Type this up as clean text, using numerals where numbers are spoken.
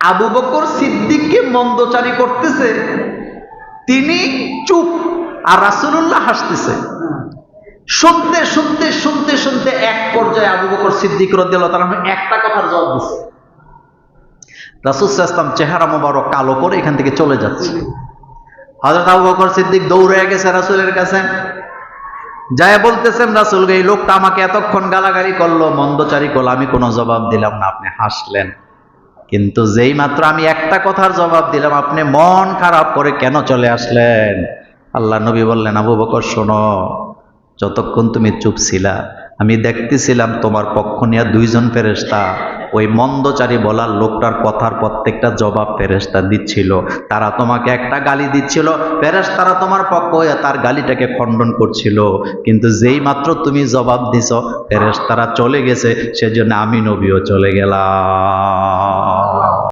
আবু বকর সিদ্দিককে মন্দচারী করতেছে, তিনি চুপ, আর রাসূলুল্লাহ হাসতেছে। শুনতে শুনতে শুনতে শুনতে এক পর্যায়ে আবু বকর সিদ্দিক রাদিয়াল্লাহু তাআলা একটা কথার জবাব দিচ্ছে। রাসূল সাল্লাল্লাহু আলাইহি ওয়াসাল্লাম চেহারা মোবারক কালো করে এখান থেকে চলে যাচ্ছে। হযরত আবু বকর সিদ্দিক দৌড়ে গেছে রাসূলের কাছে, যায় বলতেছেন, রাসূল, এই লোকটা আমাকে এতক্ষণ গালাগালি করলো, মন্দচারী করলো, আমি কোনো জবাব দিলাম না, আপনি হাসলেন। কিন্তু যেই মাত্র আমি একটা কথার জবাব দিলাম, আপনি মন খারাপ করে কেন চলে আসলেন? আল্লাহ নবী বললেন, আবু বকর শোনো, যতক্ষণ তুমি চুপ ছিলা আমি দেখতেছিলাম তোমার পক্ষ নিয়ে দুইজন ফেরেশতা ওই মন্দচারী বলার লোকটার কথার প্রত্যেকটা জবাব ফেরেশতা দিচ্ছিল। তারা তোমাকে একটা গালি দিচ্ছিল, ফেরেশতারা তোমার পক্ষ হয়ে তার গালিটাকে খণ্ডন করছিল। কিন্তু যেই মাত্র তুমি জবাব দিছ, ফেরেশতারা চলে গেছে, সেজন্য আমি নবীও চলে গেলাম।